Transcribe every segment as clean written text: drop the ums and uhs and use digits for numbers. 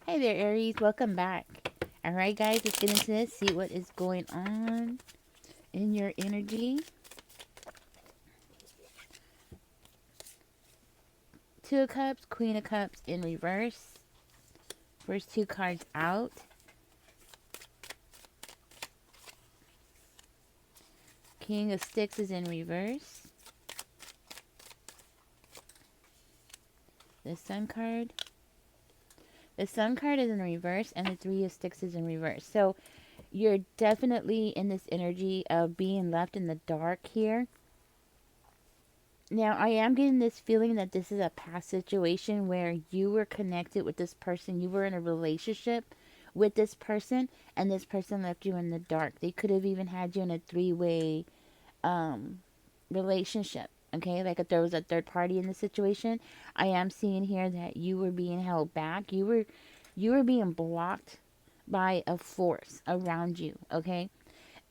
Hi there, Aries. Welcome back. All right, guys, let's get into this. See what is going on in your energy. Two of Cups, Queen of Cups in reverse. First two cards out. King of Sticks is in reverse. The Sun card. The Sun card is in reverse, and the Three of Sticks is in reverse. So you're definitely in this energy of being left in the dark here. Now, I am getting this feeling that this is a past situation where you were connected with this person. You were in a relationship with this person, and this person left you in the dark. They could have even had you in a three-way um, relationship. Okay, like if there was a third party in the situation, I am seeing here that you were being held back. You were being blocked by a force around you. Okay,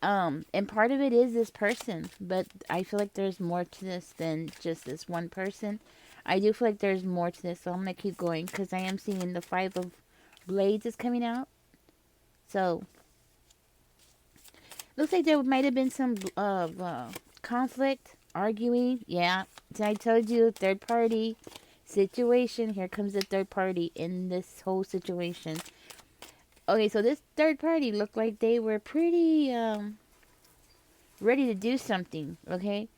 and part of it is this person, but I feel like there's more to this than just this one person. I do feel like there's more to this, so I'm gonna keep going because I am seeing the Five of Blades is coming out. So looks like there might have been some conflict, arguing. Yeah, so I told you, third party situation. Here comes the third party in this whole situation. Okay, so this third party looked like they were pretty ready to do something. Okay,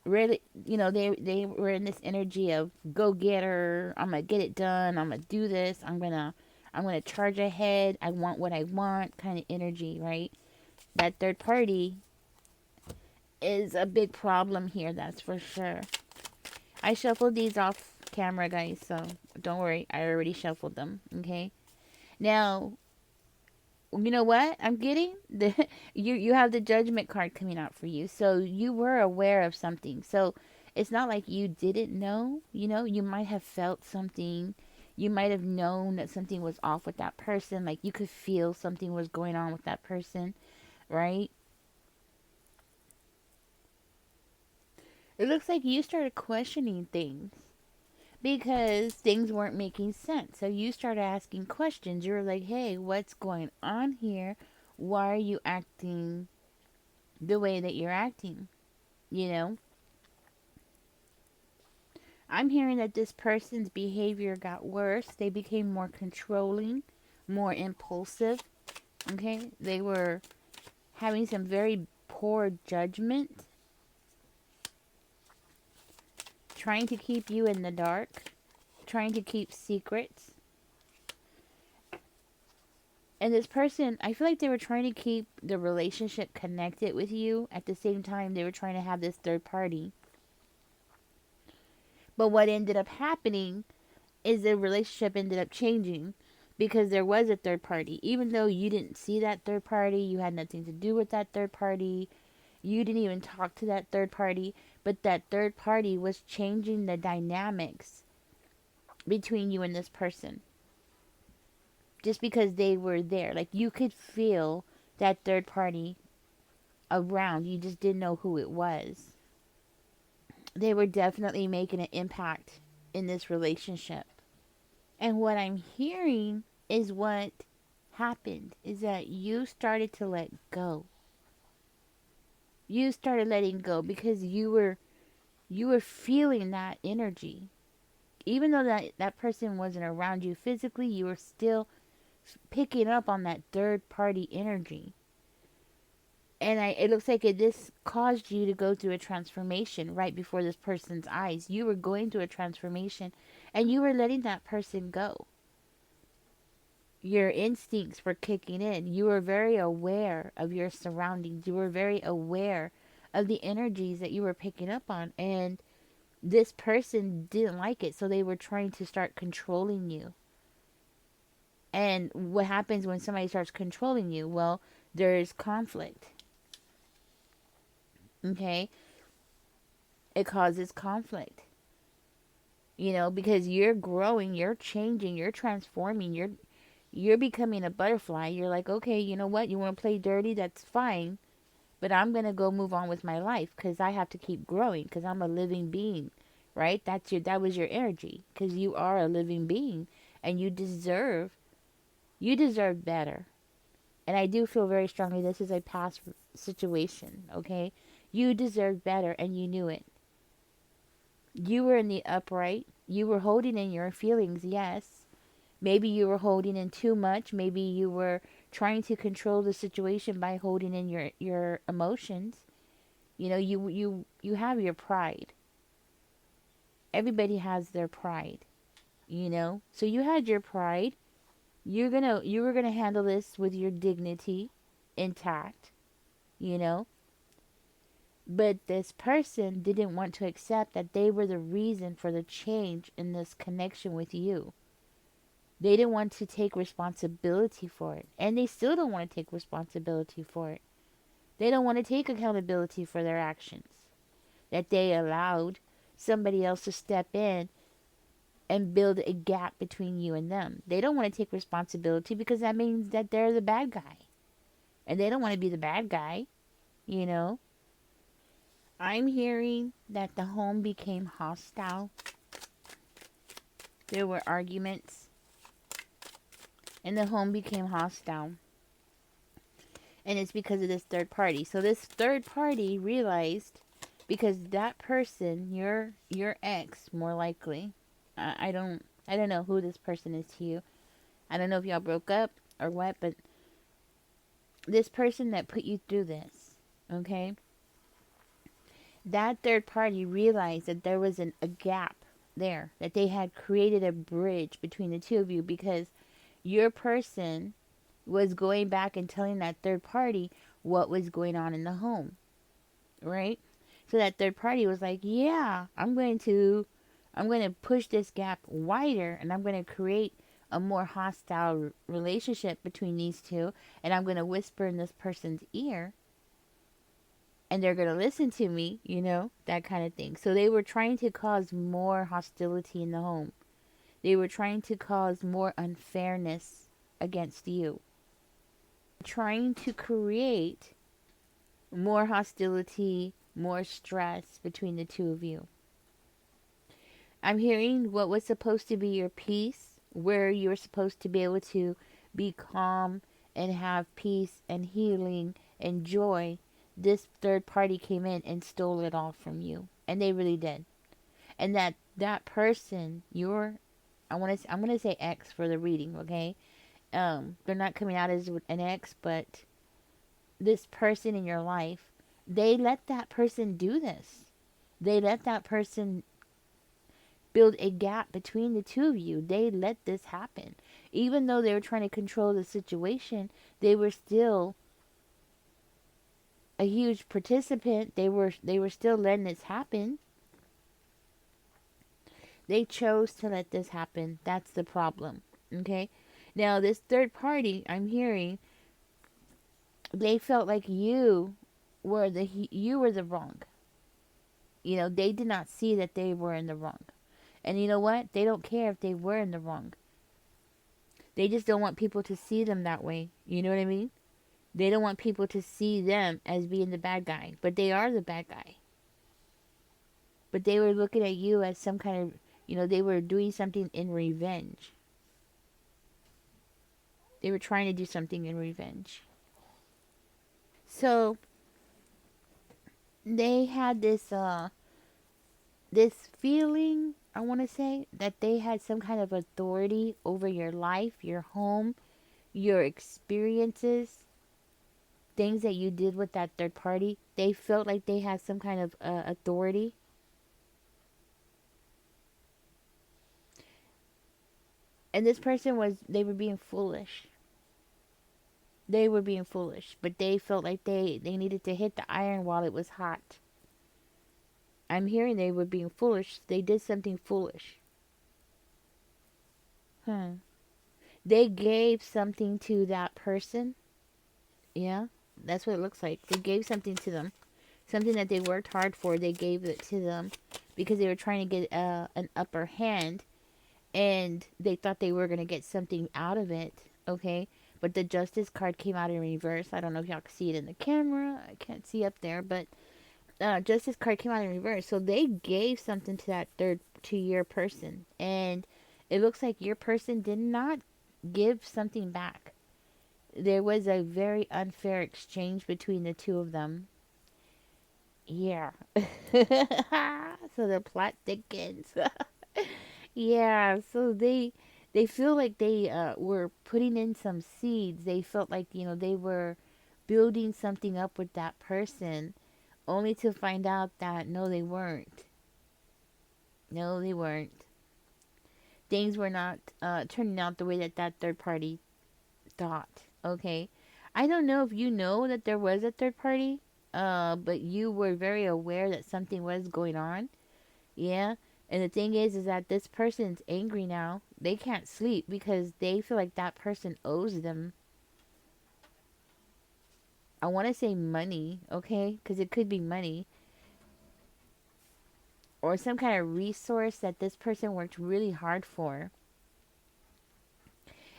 really, they were in this energy of go get her. I'm gonna get it done. I'm gonna do this. I'm gonna charge ahead. I want what I want kind of energy, right? That third party is a big problem here, that's for sure. I shuffled these off camera, guys, so don't worry, I already shuffled them. Okay, now you know what I'm getting. You have the Judgment card coming out for you, so you were aware of something. So it's not like you didn't know. You might have felt something. You might have known that something was off with that person. Like you could feel something was going on with that person, right? It looks like you started questioning things because things weren't making sense. So you started asking questions. You were like, hey, what's going on here? Why are you acting the way that you're acting? You know, I'm hearing that this person's behavior got worse. They became more controlling, more impulsive. Okay, they were having some very poor judgment, trying to keep you in the dark, trying to keep secrets. And this person, I feel like they were trying to keep the relationship connected with you. At the same time, they were trying to have this third party. But what ended up happening is the relationship ended up changing because there was a third party. Even though you didn't see that third party, you had nothing to do with that third party, you didn't even talk to that third party, but that third party was changing the dynamics between you and this person just because they were there. Like you could feel that third party around, you just didn't know who it was. They were definitely making an impact in this relationship. And what I'm hearing is what happened is that you started to let go. You started letting go because you were feeling that energy. Even though that person wasn't around you physically, you were still picking up on that third party energy. And it looks like this caused you to go through a transformation right before this person's eyes. You were going through a transformation and you were letting that person go. Your instincts were kicking in. You were very aware of your surroundings. You were very aware of the energies that you were picking up on. And this person didn't like it, so they were trying to start controlling you. And what happens when somebody starts controlling you? Well, there's conflict. Okay? It causes conflict. Because you're growing, you're changing, you're transforming, you're becoming a butterfly. You're like, okay, you know what? You want to play dirty? That's fine. But I'm going to go move on with my life because I have to keep growing because I'm a living being, right? That was your energy because you are a living being And you deserve better. And I do feel very strongly this is a past situation, okay? You deserve better and you knew it. You were in the upright. You were holding in your feelings, yes. Maybe you were holding in too much. Maybe you were trying to control the situation by holding in your emotions. You know, you have your pride. Everybody has their pride, you know? So you had your pride. You were gonna handle this with your dignity intact, you know? But this person didn't want to accept that they were the reason for the change in this connection with you. They didn't want to take responsibility for it. And they still don't want to take responsibility for it. They don't want to take accountability for their actions. That they allowed somebody else to step in and build a gap between you and them. They don't want to take responsibility because that means that they're the bad guy. And they don't want to be the bad guy, you know? I'm hearing that the home became hostile. There were arguments, and the home became hostile. And it's because of this third party. So this third party realized, because that person, your ex, more likely. I don't know who this person is to you. I don't know if y'all broke up or what, but this person that put you through this, okay? That third party realized that there was a gap there, that they had created a bridge between the two of you because your person was going back and telling that third party what was going on in the home, right? So that third party was like, yeah, I'm going to push this gap wider, and I'm going to create a more hostile relationship between these two, and I'm going to whisper in this person's ear, and they're going to listen to me, you know, that kind of thing. So they were trying to cause more hostility in the home. They were trying to cause more unfairness against you. Trying to create more hostility, more stress between the two of you. I'm hearing what was supposed to be your peace, where you were supposed to be able to be calm and have peace and healing and joy. This third party came in and stole it all from you, and they really did. And that person, I'm gonna say ex for the reading, okay? They're not coming out as an ex, but this person in your life, they let that person do this. They let that person build a gap between the two of you. They let this happen. Even though they were trying to control the situation, they were still a huge participant. They were still letting this happen. They chose to let this happen. That's the problem. Okay? Now, this third party, I'm hearing, they felt like you were the wrong. You know, they did not see that they were in the wrong. And you know what? They don't care if they were in the wrong. They just don't want people to see them that way. You know what I mean? They don't want people to see them as being the bad guy. But they are the bad guy. But they were looking at you as some kind of, they were doing something in revenge. They were trying to do something in revenge. So, they had this feeling, I want to say, that they had some kind of authority over your life, your home, your experiences, things that you did with that third party. They felt like they had some kind of authority. And this person they were being foolish. They were being foolish, but they felt like they needed to hit the iron while it was hot. I'm hearing they were being foolish. They did something foolish. They gave something to that person. Yeah, that's what it looks like. They gave something to them. Something that they worked hard for. They gave it to them because they were trying to get an upper hand. And they thought they were going to get something out of it. Okay? But the justice card came out in reverse. I don't know if y'all can see it in the camera. I can't see up there. But justice card came out in reverse. So they gave something to your person. And It looks like your person did not give something back. There was a very unfair exchange between the two of them. Yeah. So the plot thickens. Yeah, so they feel like they were putting in some seeds. They felt like, they were building something up with that person, only to find out that no, they weren't. No, they weren't. Things were not turning out the way that that third party thought. Okay, I don't know if you know that there was a third party, but you were very aware that something was going on. Yeah. And the thing is that this person's angry now. They can't sleep because they feel like that person owes them. I want to say money, okay? Because it could be money or some kind of resource that this person worked really hard for.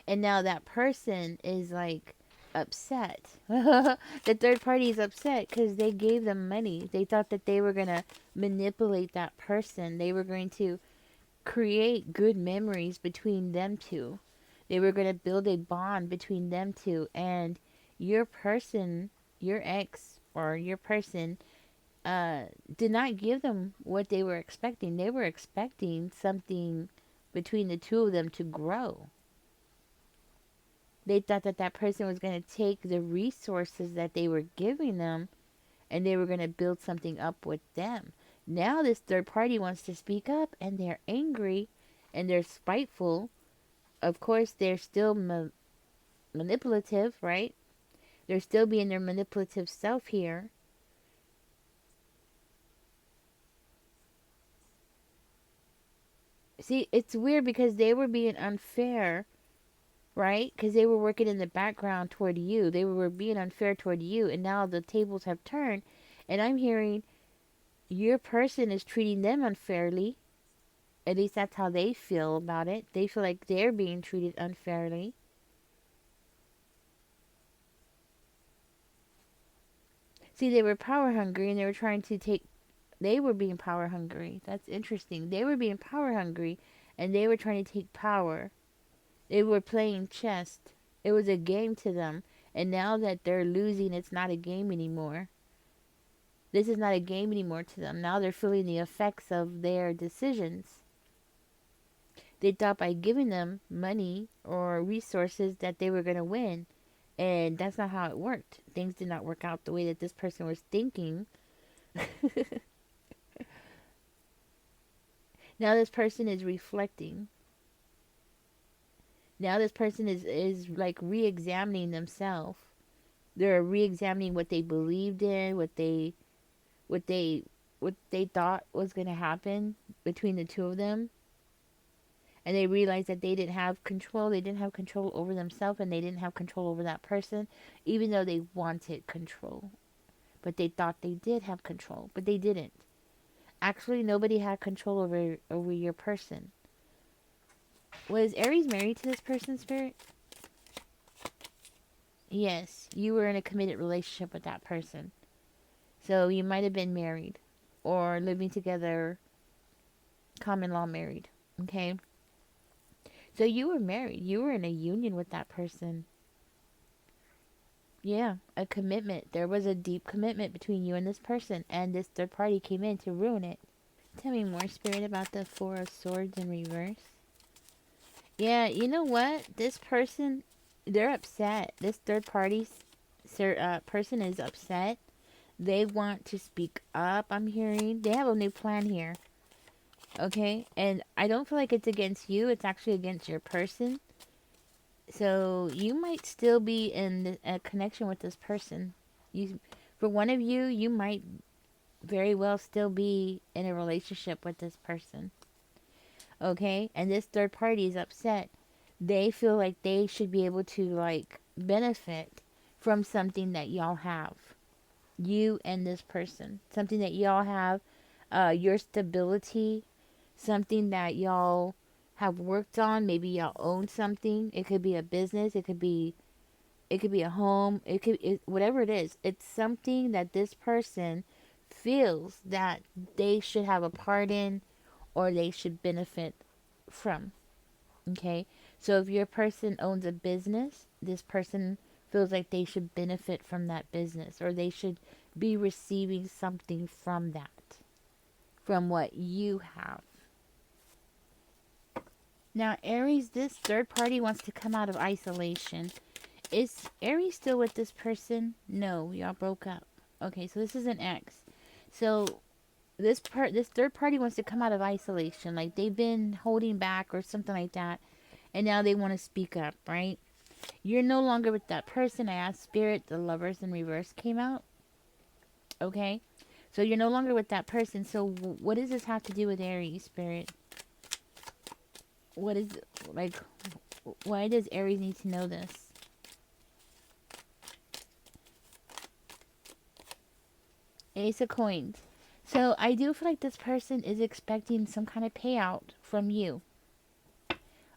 And now that person is like upset. The third party is upset because they gave them money. They thought that they were going to manipulate that person. They were going to create good memories between them two. They were going to build a bond between them two. And your person, your ex or your person, did not give them what they were expecting. They were expecting something between the two of them to grow. They thought that that person was going to take the resources that they were giving them and they were going to build something up with them. Now, this third party wants to speak up and they're angry and they're spiteful. Of course, they're still manipulative, right? They're still being their manipulative self here. See, it's weird because they were being unfair, right? Because they were working in the background toward you. They were being unfair toward you, and now the tables have turned, and I'm hearing your person is treating them unfairly. At least that's how they feel about it. They feel like they're being treated unfairly. See, they were power hungry and they were trying to take. They were being power hungry. That's interesting. They were being power hungry and they were trying to take power. They were playing chess. It was a game to them. And now that they're losing, it's not a game anymore. This is not a game anymore to them. Now they're feeling the effects of their decisions. They thought by giving them money or resources that they were going to win. And that's not how it worked. Things did not work out the way that this person was thinking. Now this person is reflecting. Now this person is like re-examining themselves. They're re-examining what they believed in, what they what they thought was going to happen between the two of them. And they realized that they didn't have control. They didn't have control over themselves and they didn't have control over that person, even though they wanted control. But they thought they did have control, but they didn't. Actually, nobody had control over your person. Was Aries married to this person, Spirit? Yes, you were in a committed relationship with that person. So you might have been married or living together, common law married. Okay? So you were married. You were in a union with that person. Yeah, a commitment. There was a deep commitment between you and this person, and this third party came in to ruin it. Tell me more, Spirit, about the Four of Swords in reverse. Yeah, you know what? This person, they're upset. This third party person is upset. They want to speak up, I'm hearing. They have a new plan here. Okay? And I don't feel like it's against you. It's actually against your person. So you might still be in a connection with this person. For one of you, you might very well still be in a relationship with this person. Okay? And this third party is upset. They feel like they should be able to like benefit from something that y'all have. You and this person. Something that y'all have, your stability, something that y'all have worked on. Maybe y'all own something. It could be a business. It could be a home. Whatever it is. It's something that this person feels that they should have a part in or they should benefit from. Okay, so if your person owns a business, this person feels like they should benefit from that business, or they should be receiving something from that, from what you have. Now, Aries, this third party wants to come out of isolation. Is Aries still with this person? No, y'all broke up. Okay, so this is an ex. So this third party wants to come out of isolation, like they've been holding back or something like that, and now they want to speak up, right? You're no longer with that person. I asked Spirit, the Lovers in Reverse came out. Okay, so you're no longer with that person. So what does this have to do with Aries, Spirit? What is, like, why does Aries need to know this? Ace of Coins. So I do feel like this person is expecting some kind of payout from you.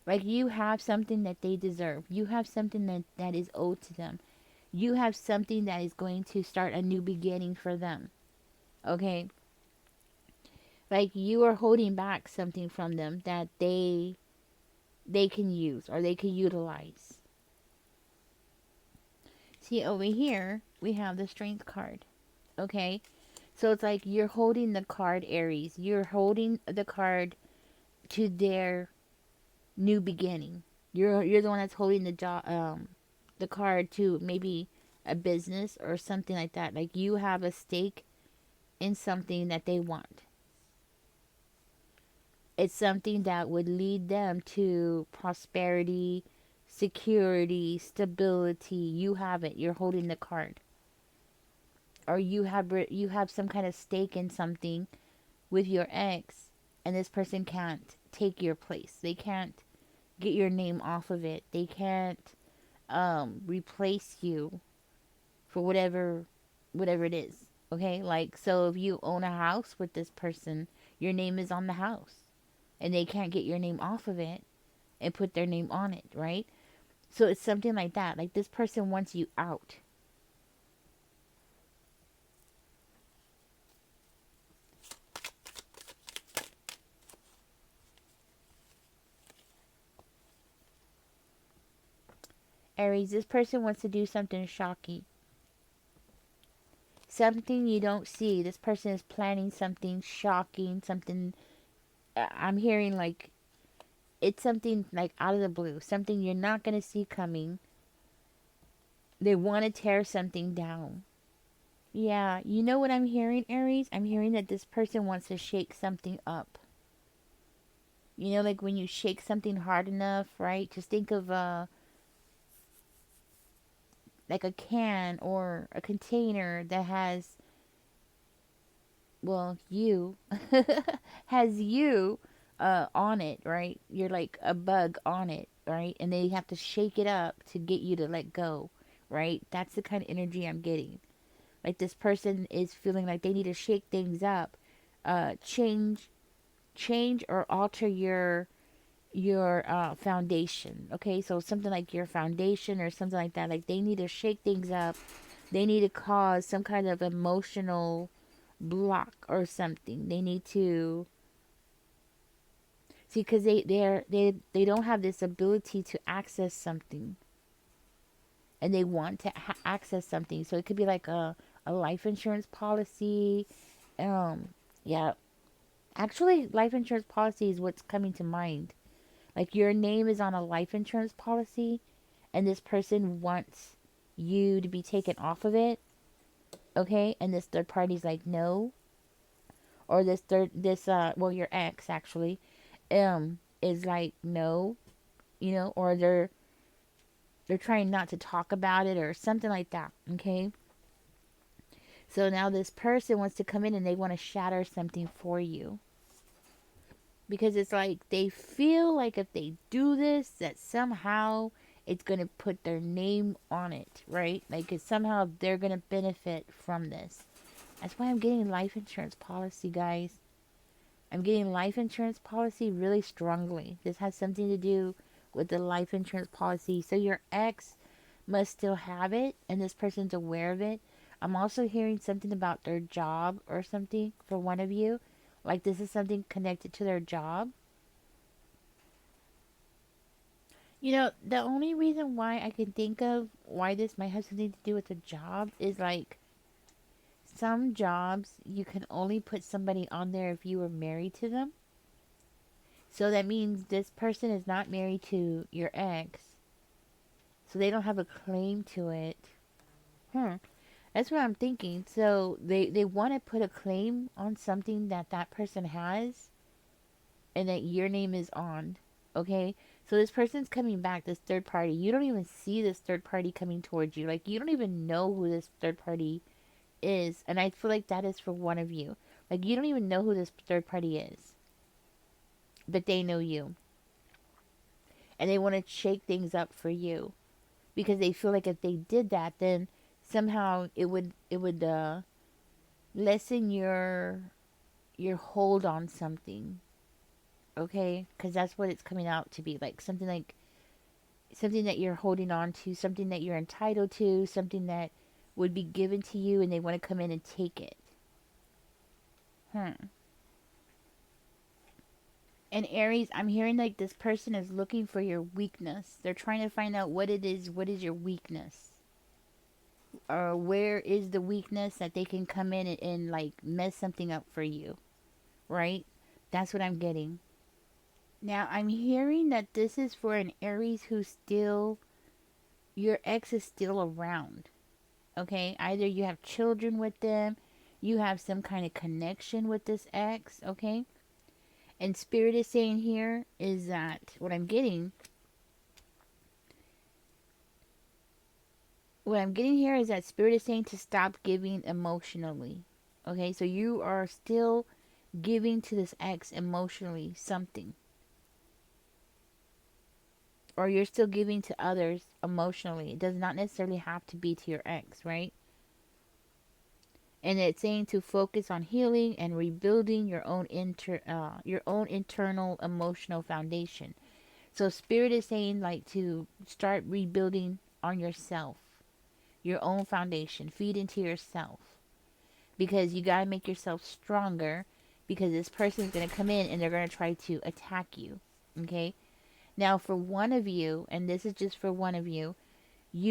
Like you have something that they deserve. You have something that is owed to them. You have something that is going to start a new beginning for them. Okay? Like you are holding back something from them that they can use or they can utilize. See, over here we have the Strength card. Okay? So it's like you're holding the card, Aries. You're holding the card to their new beginning. You're the one that's holding the card to maybe a business or something like that. Like you have a stake in something that they want. It's something that would lead them to prosperity, security, stability. You have it. You're holding the card. Or you have some kind of stake in something with your ex, and this person can't take your place. They can't get your name off of it. They can't replace you for whatever it is. Okay? Like, so if you own a house with this person, your name is on the house, and they can't get your name off of it and put their name on it, right? So it's something like that. Like this person wants you out. Aries, this person wants to do something shocking. Something you don't see. This person is planning something shocking, something I'm hearing like it's something like out of the blue, something you're not going to see coming. They want to tear something down. Yeah, you know what I'm hearing, Aries? I'm hearing that this person wants to shake something up. You know, like when you shake something hard enough, right? Just think of like a can or a container that has, well, you has you on it, right? You're like a bug on it, right? And they have to shake it up to get you to let go, right? That's the kind of energy I'm getting. Like this person is feeling like they need to shake things up, change, or alter your foundation. Okay, so something like your foundation or something like that. Like they need to shake things up. They need to cause some kind of emotional block or something. They need to see because they don't have this ability to access something, and they want to access something. So it could be like a life insurance policy. Um, yeah, actually, life insurance policy is what's coming to mind. Like your name is on a life insurance policy, and this person wants you to be taken off of it. Okay, and this third party's like no, or well, your ex actually is like no, or they're trying not to talk about it or something like that. Okay, so now this person wants to come in and they want to shatter something for you, because it's like they feel like if they do this that somehow it's going to put their name on it, right? Like it's somehow they're going to benefit from this. That's why I'm getting life insurance policy, guys. I'm getting life insurance policy really strongly. This has something to do with the life insurance policy. So your ex must still have it, and this person's aware of it. I'm also hearing something about their job or something for one of you. Like this is something connected to their job. The only reason why I can think of why this might have something to do with a job is like some jobs you can only put somebody on there if you were married to them. So that means this person is not married to your ex, so they don't have a claim to it. Hmm. That's what I'm thinking. So they want to put a claim on something that that person has, and that your name is on. Okay? So this person's coming back, this third party. You don't even see this third party coming towards you. Like, you don't even know who this third party is. And I feel like that is for one of you. Like, you don't even know who this third party is, but they know you. And they want to shake things up for you because they feel like if they did that, then somehow it would lessen your hold on something. Okay? Because that's what it's coming out to be, like something that you're holding on to, something that you're entitled to, something that would be given to you, and they want to come in and take it. Hmm. And Aries, I'm hearing like this person is looking for your weakness. They're trying to find out what it is. What is your weakness? Or where is the weakness that they can come in and like mess something up for you, right? That's what I'm getting. Now, I'm hearing that this is for an Aries who's still, your ex is still around. Okay? Either you have children with them, you have some kind of connection with this ex, okay? And Spirit is saying here is that what I'm getting here is that Spirit is saying to stop giving emotionally. Okay? So you are still giving to this ex emotionally something, or you're still giving to others emotionally. It does not necessarily have to be to your ex, right? And it's saying to focus on healing and rebuilding your own internal emotional foundation. So Spirit is saying like to start rebuilding on yourself, your own foundation. Feed into yourself because you gotta make yourself stronger. Because this person is gonna come in and they're gonna try to attack you. Okay. Now, for one of you, and this is just for one of you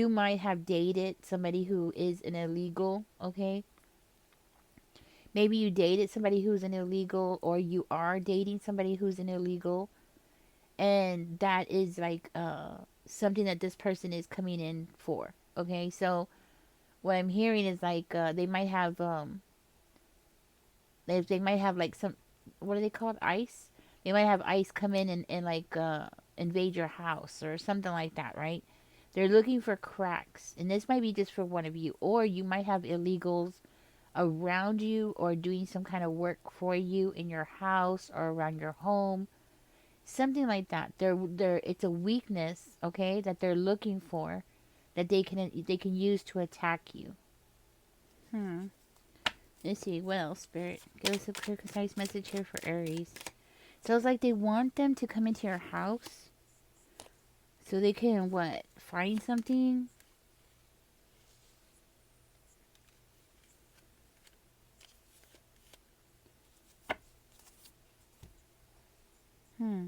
might have dated somebody who is an illegal, okay? Maybe you dated somebody who's an illegal, or you are dating somebody who's an illegal, and that is like something that this person is coming in for, okay? So, what I'm hearing is like they might have like some, what are they called? ICE? They might have ICE come in and like invade your house or something like that, right? They're looking for cracks, and this might be just for one of you, or you might have illegals around you or doing some kind of work for you in your house or around your home, something like that. They're it's a weakness, okay, that they're looking for, that they can use to attack you. Hmm. Let's see what else, Spirit. Give us a clear, concise message here for Aries. So it's like they want them to come into your house so they can what? Find something. Hmm.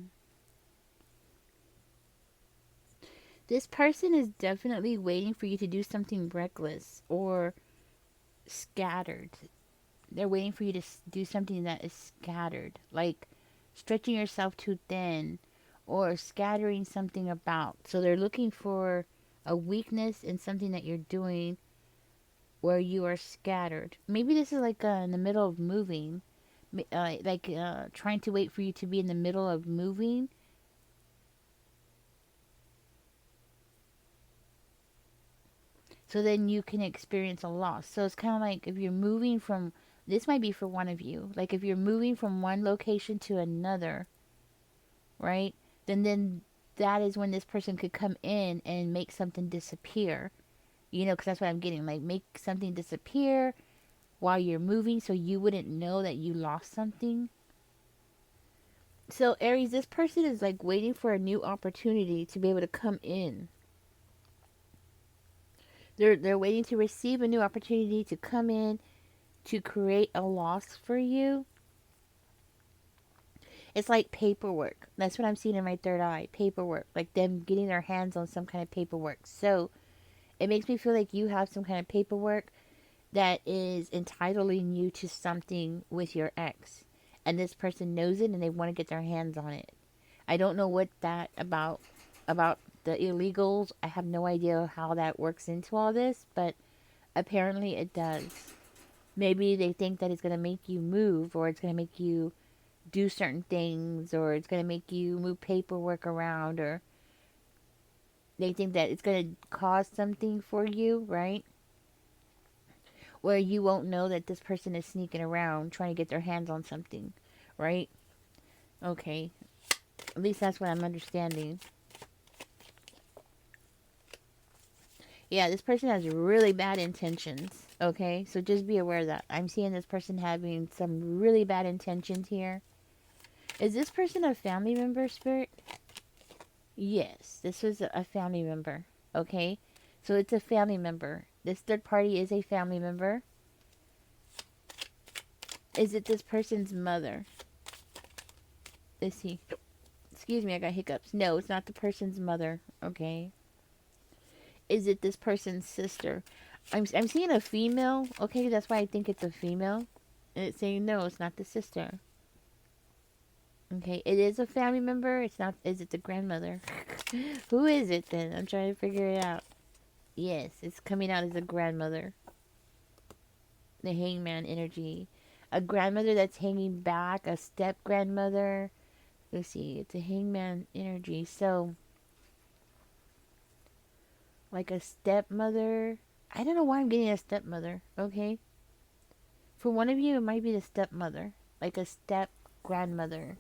This person is definitely waiting for you to do something reckless or scattered. They're waiting for you to do something that is scattered, like stretching yourself too thin or scattering something about. So they're looking for a weakness in something that you're doing where you are scattered. Maybe this is like in the middle of moving, trying to wait for you to be in the middle of moving. So then you can experience a loss. So it's kind of like if you're moving from, this might be for one of you, like if you're moving from one location to another, right? Then that is when this person could come in and make something disappear. Because that's what I'm getting. Like make something disappear while you're moving, so you wouldn't know that you lost something. So Aries, this person is like waiting for a new opportunity to be able to come in. They're waiting to receive a new opportunity to come in to create a loss for you. It's like paperwork. That's what I'm seeing in my third eye. Paperwork. Like them getting their hands on some kind of paperwork. So it makes me feel like you have some kind of paperwork that is entitling you to something with your ex. And this person knows it and they want to get their hands on it. I don't know what that about the illegals. I have no idea how that works into all this, but apparently it does. Maybe they think that it's going to make you move, or it's going to make you do certain things, or it's going to make you move paperwork around, or they think that it's going to cause something for you, right? Where you won't know that this person is sneaking around trying to get their hands on something, right? Okay. At least that's what I'm understanding. Yeah, this person has really bad intentions. Okay, so just be aware of that. I'm seeing this person having some really bad intentions here. Is this person a family member, Spirit? Yes, this was a family member. Okay, so it's a family member. This third party is a family member. Is it this person's mother? Let's see. Excuse me, I got hiccups. No, it's not the person's mother. Okay. Is it this person's sister? I'm seeing a female. Okay, that's why I think it's a female. And it's saying no, it's not the sister. Okay, it is a family member. It's not. Is it the grandmother? Who is it then? I'm trying to figure it out. Yes, it's coming out as a grandmother. The hangman energy. A grandmother that's hanging back. A step grandmother. Let's see. It's a hangman energy. So, like a stepmother. I don't know why I'm getting a stepmother. Okay. For one of you, it might be the stepmother. Like a step grandmother.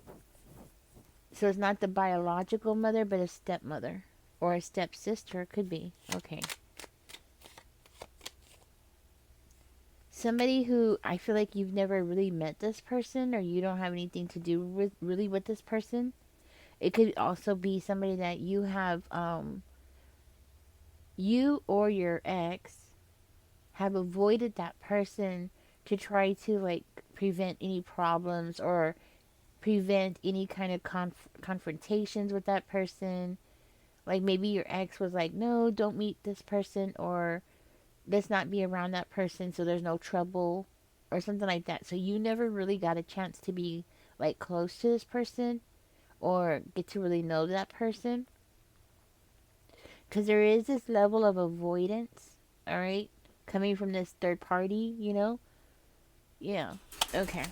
So it's not the biological mother, but a stepmother. Or a stepsister. Could be. Okay. Somebody who I feel like you've never really met this person, or you don't have anything to do with really with this person. It could also be somebody that you have, you or your ex have avoided that person to try to like prevent any problems or prevent any kind of confrontations with that person. Like maybe your ex was like, no, don't meet this person, or let's not be around that person so there's no trouble, or something like that. So you never really got a chance to be like close to this person or get to really know that person, because there is this level of avoidance, all right, coming from this third party, you know. Yeah. Okay.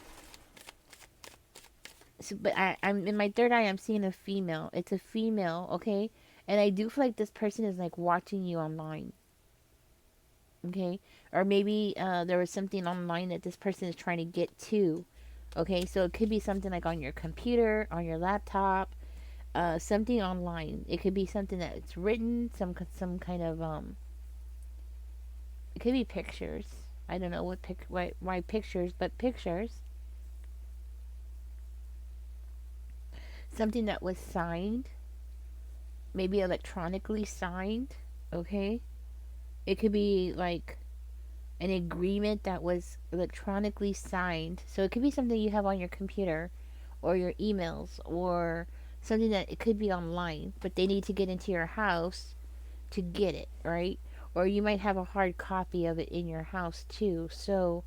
So, but I'm in my third eye. I'm seeing a female. It's a female, okay, and I do feel like this person is like watching you online, okay, or maybe there was something online that this person is trying to get to, okay. So it could be something like on your computer, on your laptop, something online. It could be something that's written, some kind of It could be pictures. I don't know why pictures, but pictures. Something that was signed, maybe electronically signed. Okay, it could be like an agreement that was electronically signed. So it could be something you have on your computer or your emails, or something that it could be online, but they need to get into your house to get it, right? Or you might have a hard copy of it in your house too. So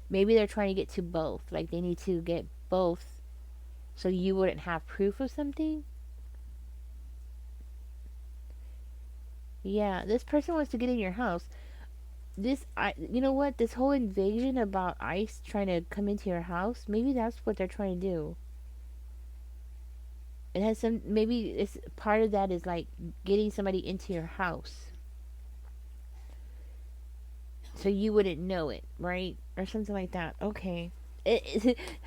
maybe they're trying to get to both. Like they need to get both so you wouldn't have proof of something. Yeah, this person wants to get in your house. You know what? This whole invasion about ICE trying to come into your house, maybe that's what they're trying to do. It has some, maybe it's part of that is like getting somebody into your house so you wouldn't know it, right? Or something like that. Okay.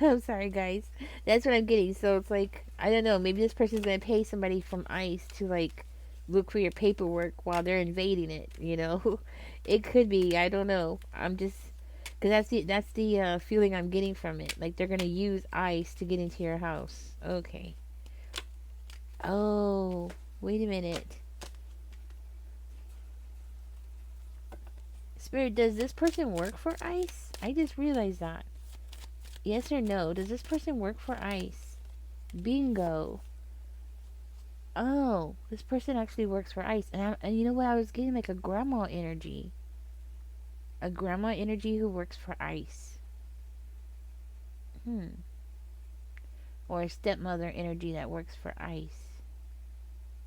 I'm sorry, guys. That's what I'm getting. So it's like, I don't know. Maybe this person's gonna pay somebody from ICE to like look for your paperwork while they're invading it. You know, it could be. I don't know. I'm just because that's the feeling I'm getting from it. Like they're gonna use ICE to get into your house. Okay. Oh, wait a minute. Spirit, does this person work for ICE? I just realized that. Yes or no? Does this person work for ICE? Bingo. Oh, this person actually works for ice. And you know what? I was getting like a grandma energy. A grandma energy who works for ice. Hmm. Or a stepmother energy that works for ice.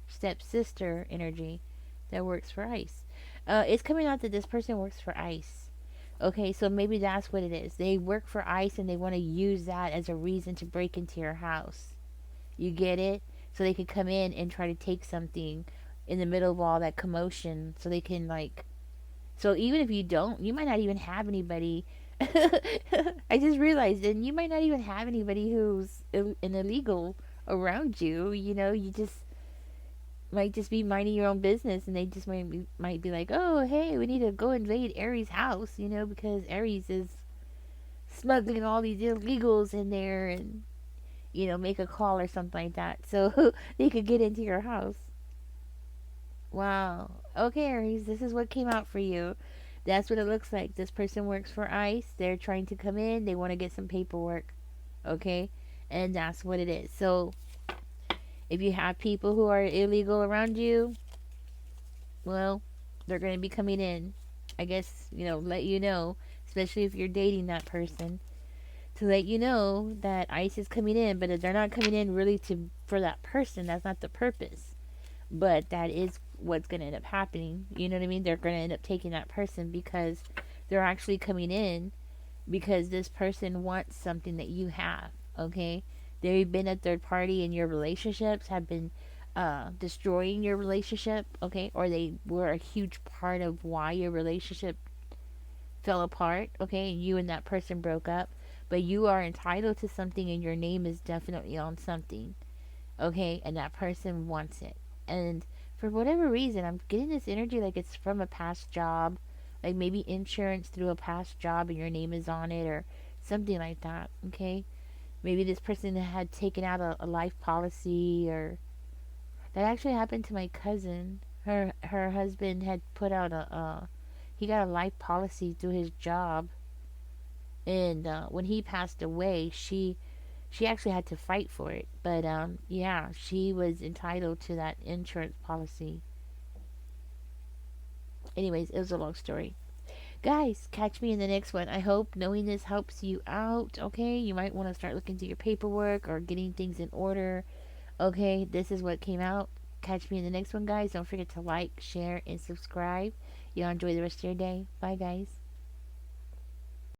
Stepsister energy that works for ice. It's coming out that this person works for ice. Okay, so maybe that's what it is. They work for ice and they want to use that as a reason to break into your house. You get it? So they could come in and try to take something in the middle of all that commotion so they can like so even if you don't, you might not even have anybody. I just realized, and you might not even have anybody who's an illegal around you. You know, you just might just be minding your own business, and they just might be like, "Oh, hey, we need to go invade Aries' house," you know, because Aries is smuggling all these illegals in there, and make a call or something like that, so they could get into your house. Wow. Okay, Aries, this is what came out for you. That's what it looks like. This person works for ICE. They're trying to come in. They want to get some paperwork. Okay? And that's what it is. So, if you have people who are illegal around you, well, they're going to be coming in. I guess, let you know, especially if you're dating that person, to let you know that ICE is coming in, but if they're not coming in really to for that person, that's not the purpose. But that is what's going to end up happening. You know what I mean? They're going to end up taking that person because they're actually coming in because this person wants something that you have. Okay? They've been a third party in your relationships, have been destroying your relationship. Okay? Or they were a huge part of why your relationship fell apart. Okay? And you and that person broke up. But you are entitled to something and your name is definitely on something. Okay? And that person wants it. And for whatever reason, I'm getting this energy like it's from a past job, like maybe insurance through a past job and your name is on it or something like that. Okay, maybe this person had taken out a life policy, or that actually happened to my cousin. Her husband had put out he got a life policy through his job, and when he passed away, she actually had to fight for it. But yeah, she was entitled to that insurance policy. Anyways, it was a long story. Guys, catch me in the next one. I hope knowing this helps you out. Okay, you might want to start looking through your paperwork or getting things in order. Okay, this is what came out. Catch me in the next one, guys. Don't forget to like, share, and subscribe. Y'all enjoy the rest of your day. Bye, guys.